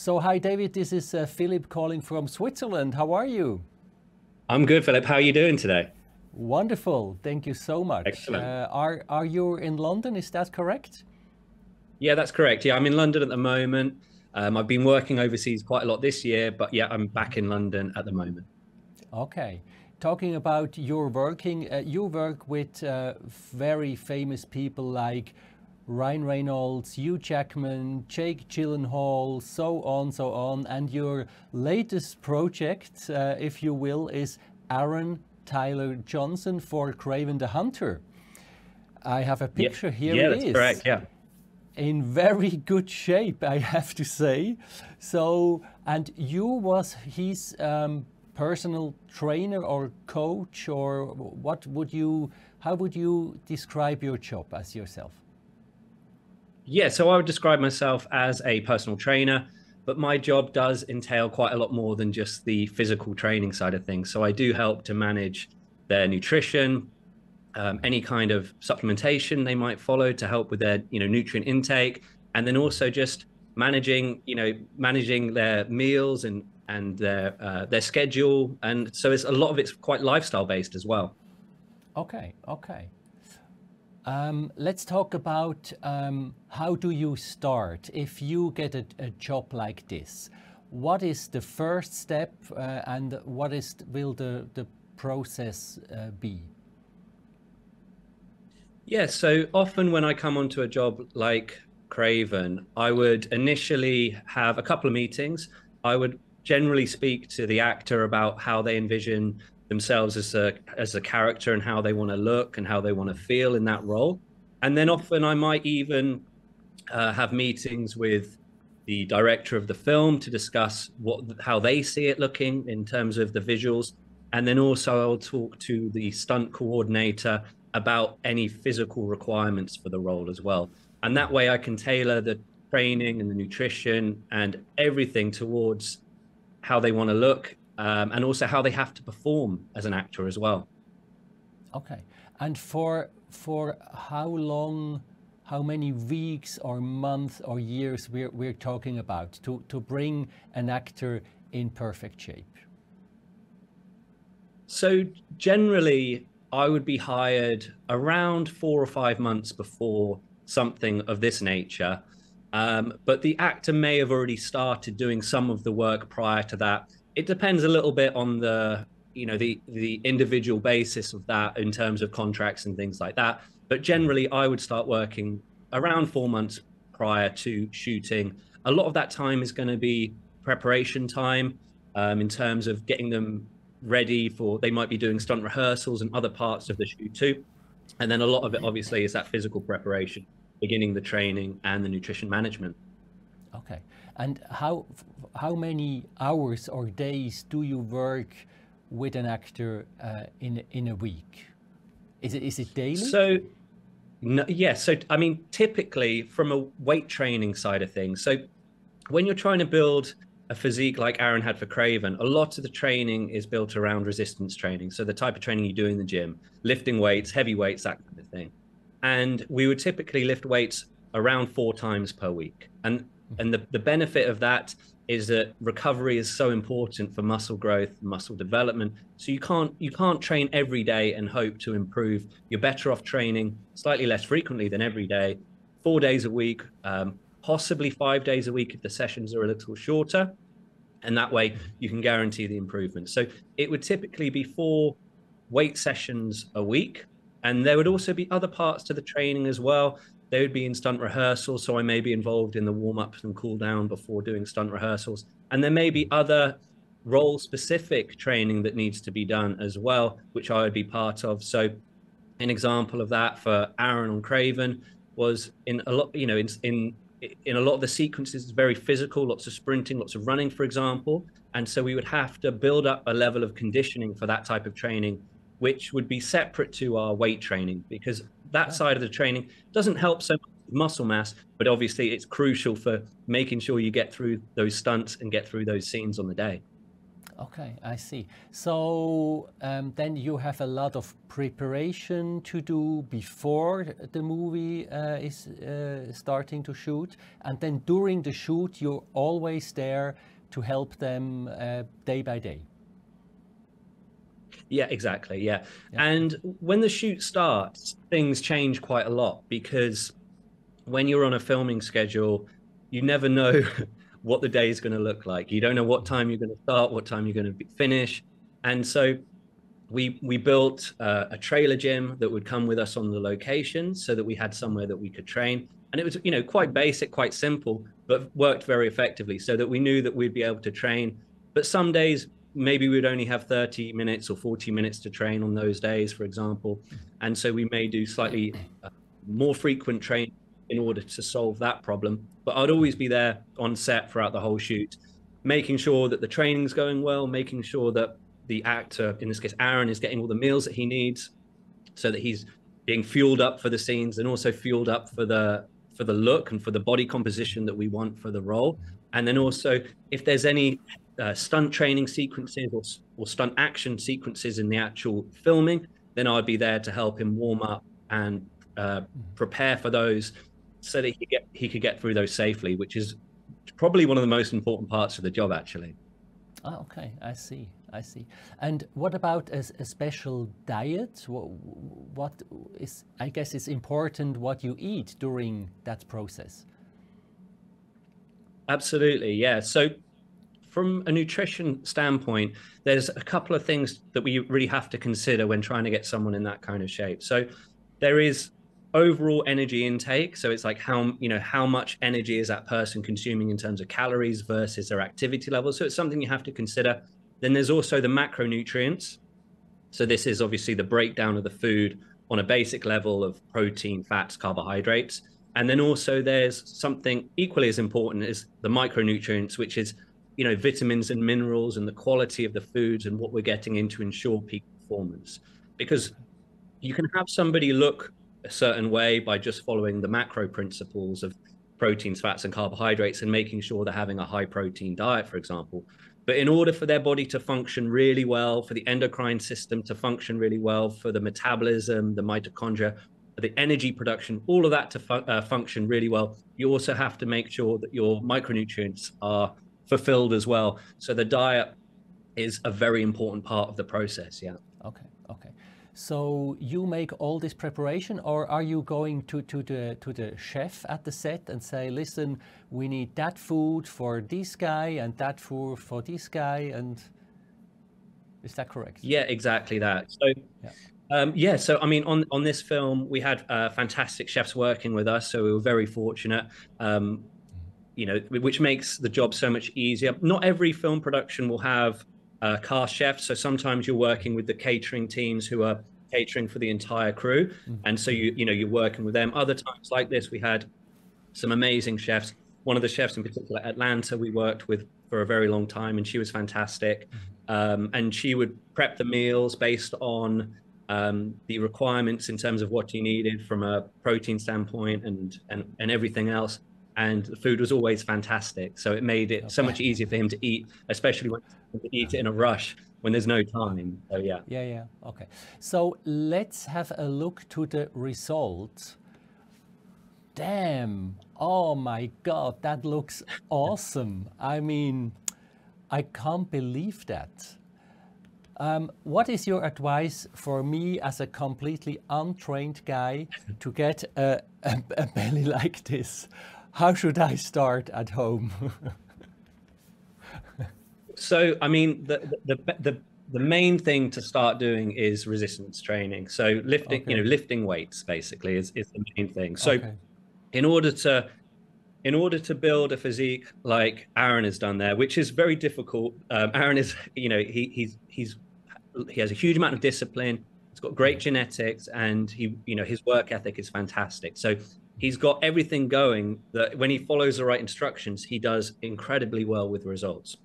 So, hi David, this is Philip calling from Switzerland. How are you? I'm good, Philip. How are you doing today? Wonderful, thank you so much. Excellent. Are you in London? Is that correct? Yeah, that's correct. Yeah, I'm in London at the moment. I've been working overseas quite a lot this year, but yeah, I'm back in London at the moment. Okay. Talking about your working, you work with very famous people like Ryan Reynolds, Hugh Jackman, Jake Gyllenhaal, so on. And your latest project, if you will, is Aaron Tyler Johnson for Craven the Hunter. I have a Yeah, picture. Here yeah, it that's is, correct. Yeah. in very good shape, I have to say. So, and you was his personal trainer or coach, or what would you? How would you describe your job as yourself? Yeah, so I would describe myself as a personal trainer, but my job does entail quite a lot more than just the physical training side of things. So I do help to manage their nutrition, any kind of supplementation they might follow to help with their nutrient intake, and then also just managing their meals and their schedule. And so it's a lot of it's quite lifestyle based as well. Okay, okay. Let's talk about how do you start if you get a job like this. What is the first step, and what is will the process be? Yeah, so often when I come onto a job like Craven, I would initially have a couple of meetings. I would generally speak to the actor about how they envision themselves as a character and how they want to look and how they want to feel in that role. And then often I might even have meetings with the director of the film to discuss how they see it looking in terms of the visuals. And then also I'll talk to the stunt coordinator about any physical requirements for the role as well. And that way I can tailor the training and the nutrition and everything towards how they want to look, and also how they have to perform as an actor as well. Okay. And for how long, how many weeks or months or years we're talking about to bring an actor in perfect shape? So generally, I would be hired around 4 or 5 months before something of this nature. But the actor may have already started doing some of the work prior to that. It depends a little bit on the individual basis of that in terms of contracts and things like that. But generally, I would start working around 4 months prior to shooting. A lot of that time is going to be preparation time, in terms of getting them ready for, they might be doing stunt rehearsals and other parts of the shoot too. And then a lot of it obviously is that physical preparation, beginning the training and the nutrition management. Okay. And how many hours or days do you work with an actor in a week? Is it daily? So no, yeah, so I mean, typically from a weight training side of things, so when you're trying to build a physique like Aaron had for Craven, a lot of the training is built around resistance training. So the type of training you do in the gym, lifting weights, heavy weights, that kind of thing. And we would typically lift weights around 4 times per week. And the benefit of that is that recovery is so important for muscle growth, muscle development. So you can't train every day and hope to improve. You're better off training slightly less frequently than every day, 4 days a week, possibly 5 days a week if the sessions are a little shorter. And that way you can guarantee the improvement. So it would typically be 4 weight sessions a week. And there would also be other parts to the training as well. They would be in stunt rehearsals. So I may be involved in the warm ups and cool down before doing stunt rehearsals. And there may be other role specific training that needs to be done as well, which I would be part of. So an example of that for Aaron on Craven was in a lot, in a lot of the sequences, it's very physical, lots of sprinting, lots of running, for example. And so we would have to build up a level of conditioning for that type of training, which would be separate to our weight training, because that Yeah. side of the training doesn't help so much with muscle mass, but obviously it's crucial for making sure you get through those stunts and get through those scenes on the day. Okay, I see. So then you have a lot of preparation to do before the movie is starting to shoot, and then during the shoot you're always there to help them day by day. Yeah, exactly. Yeah. Yeah. And when the shoot starts, things change quite a lot because when you're on a filming schedule, you never know what the day is going to look like. You don't know what time you're going to start, what time you're going to finish. And so we built a trailer gym that would come with us on the location so that we had somewhere that we could train. And it was, you know, quite basic, quite simple, but worked very effectively so that we knew that we'd be able to train. But some days, maybe we'd only have 30 minutes or 40 minutes to train on those days, for example. And so we may do slightly more frequent training in order to solve that problem. But I'd always be there on set throughout the whole shoot, making sure that the training's going well, making sure that the actor, in this case Aaron, is getting all the meals that he needs so that he's being fueled up for the scenes and also fueled up for the look and for the body composition that we want for the role. And then also if there's any stunt training sequences or stunt action sequences in the actual filming, then I'd be there to help him warm up and prepare for those so that he could get through those safely, which is probably one of the most important parts of the job, actually. Oh, okay, I see. I see. And what about a special diet? What is, I guess it's important what you eat during that process. Absolutely, yeah. So from a nutrition standpoint, there's a couple of things that we really have to consider when trying to get someone in that kind of shape. So there is overall energy intake. So it's like how much energy is that person consuming in terms of calories versus their activity level. So it's something you have to consider. Then there's also the macronutrients. So this is obviously the breakdown of the food on a basic level of protein, fats, carbohydrates. And then also there's something equally as important as the micronutrients, which is, you know, vitamins and minerals and the quality of the foods and what we're getting in to ensure peak performance. Because you can have somebody look a certain way by just following the macro principles of proteins, fats, and carbohydrates and making sure they're having a high protein diet, for example. But in order for their body to function really well, for the endocrine system to function really well, for the metabolism, the mitochondria, the energy production, all of that to function really well, you also have to make sure that your micronutrients are fulfilled as well. So the diet is a very important part of the process. Yeah. Okay. Okay. So you make all this preparation, or are you going to the chef at the set and say, listen, we need that food for this guy and that food for this guy, and is that correct? Yeah, exactly that. So yeah. So I mean, on this film, we had fantastic chefs working with us, so we were very fortunate. You know, which makes the job so much easier. Not every film production will have cast chefs, so sometimes you're working with the catering teams who are catering for the entire crew, and so you're working with them. Other times like this, we had some amazing chefs. One of the chefs in particular, Atlanta, we worked with for a very long time, and she was fantastic. And she would prep the meals based on the requirements in terms of what you needed from a protein standpoint and everything else. And the food was always fantastic. So it made it so much easier for him to eat, especially when to eat it in a rush when there's no time. So yeah. Yeah. Okay. So let's have a look to the results. Damn. Oh my God, that looks awesome. I mean, I can't believe that. What is your advice for me as a completely untrained guy to get a belly like this? How should I start at home? So, I mean, the main thing to start doing is resistance training. So lifting, lifting weights basically is the main thing. So in order to build a physique like Aaron has done there, which is very difficult. Aaron is, he has a huge amount of discipline. He's got great genetics, and his work ethic is fantastic. So he's got everything going that when he follows the right instructions, he does incredibly well with results.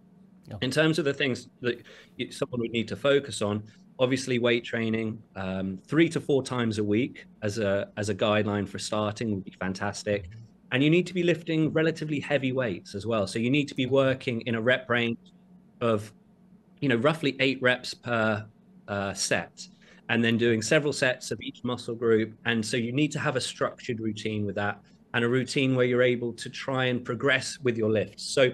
Yeah. In terms of the things that someone would need to focus on, obviously weight training, 3 to 4 times a week as a guideline for starting would be fantastic. And you need to be lifting relatively heavy weights as well. So you need to be working in a rep range of roughly 8 reps per set, and then doing several sets of each muscle group. And so you need to have a structured routine with that, and a routine where you're able to try and progress with your lifts. So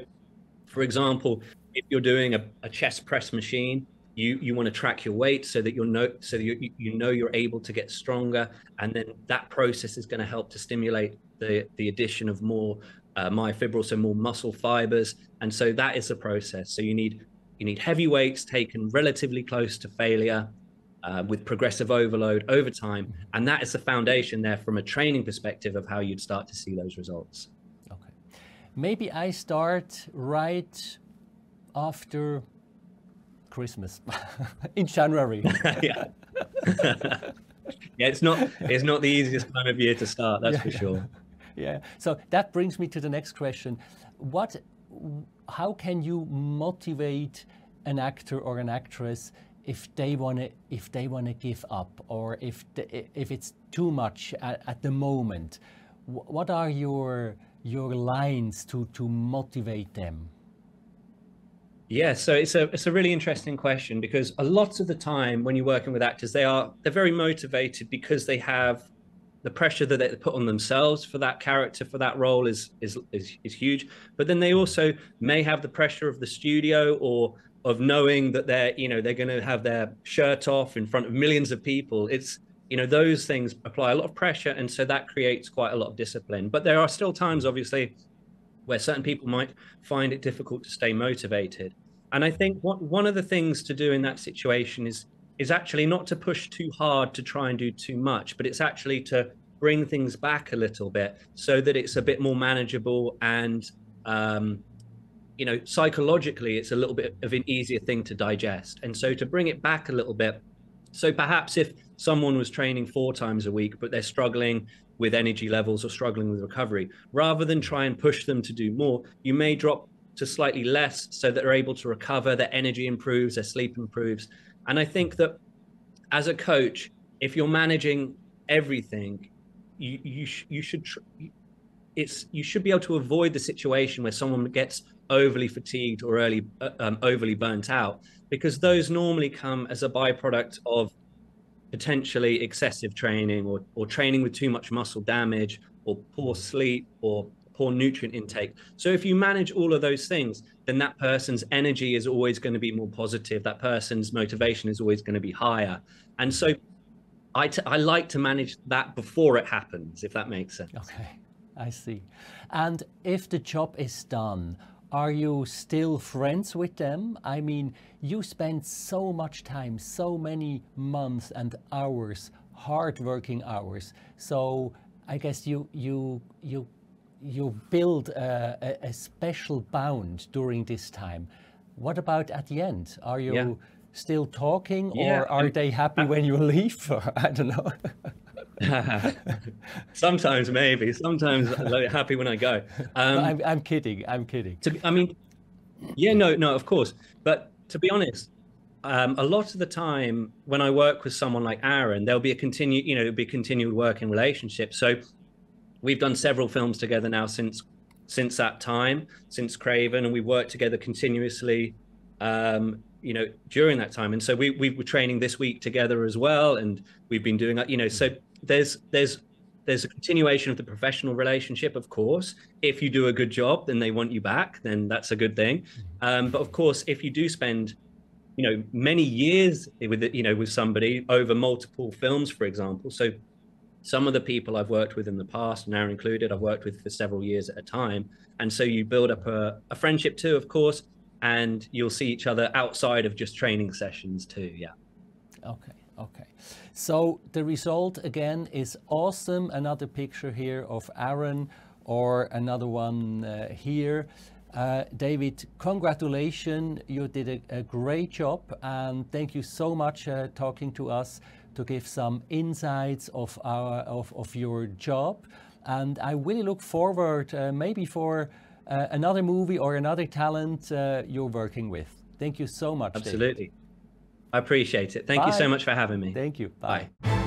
for example, if you're doing a chest press machine, you want to track your weight so that you're able to get stronger, and then that process is going to help to stimulate the addition of more myofibrils, so more muscle fibers. And so that is the process. So you need heavy weights taken relatively close to failure, with progressive overload over time, and that is the foundation there from a training perspective of how you'd start to see those results. Okay, maybe I start right after Christmas in January. Yeah. Yeah, it's not the easiest time of year to start, that's for sure. Yeah, so that brings me to the next question. How can you motivate an actor or an actress if they want to give up, or if it's too much at the moment? What are your lines to motivate them? Yeah, so it's a really interesting question, because a lot of the time when you're working with actors, they're very motivated because they have the pressure that they put on themselves for that character, for that role is huge. But then they also may have the pressure of the studio, or of knowing that they're going to have their shirt off in front of millions of people. It's, those things apply a lot of pressure, and so that creates quite a lot of discipline. But there are still times, obviously, where certain people might find it difficult to stay motivated. And I think one of the things to do in that situation is actually not to push too hard to try and do too much, but it's actually to bring things back a little bit so that it's a bit more manageable, and psychologically it's a little bit of an easier thing to digest. And so to bring it back a little bit, so perhaps if someone was training 4 times a week but they're struggling with energy levels or struggling with recovery, rather than try and push them to do more, you may drop to slightly less so that they're able to recover, their energy improves, their sleep improves. And I think that as a coach, if you're managing everything, you should be able to avoid the situation where someone gets overly fatigued or overly burnt out, because those normally come as a byproduct of potentially excessive training, or training with too much muscle damage, or poor sleep, or poor nutrient intake. So if you manage all of those things, then that person's energy is always going to be more positive. That person's motivation is always going to be higher. And so I like to manage that before it happens, if that makes sense. Okay, I see. And if the job is done, are you still friends with them? I mean, you spend so much time, so many months and hours, hard-working hours. So I guess you build a special bond during this time. What about at the end? Are you still talking, or are they happy when you leave? I don't know. Sometimes maybe, sometimes they're happy when I go. I'm kidding. No, of course. But to be honest, a lot of the time when I work with someone like Aaron, there'll be a continued working relationship. So we've done several films together now since that time, since KRAVEN, and we worked together continuously, during that time. And so we were training this week together as well, and we've been doing that, so there's a continuation of the professional relationship. Of course, if you do a good job, then they want you back, then that's a good thing. But of course, if you do spend, many years with somebody over multiple films, for example. So some of the people I've worked with in the past, and Aaron included, I've worked with for several years at a time. And so you build up a friendship too, of course, and you'll see each other outside of just training sessions too. Yeah. Okay. So the result again is awesome. Another picture here of Aaron, or another one here. David, congratulations. You did a great job, and thank you so much talking to us to give some insights of your job. And I really look forward maybe for another movie or another talent you're working with. Thank you so much. Absolutely. David. I appreciate it. Thank you so much for having me. Thank you. Bye. Bye.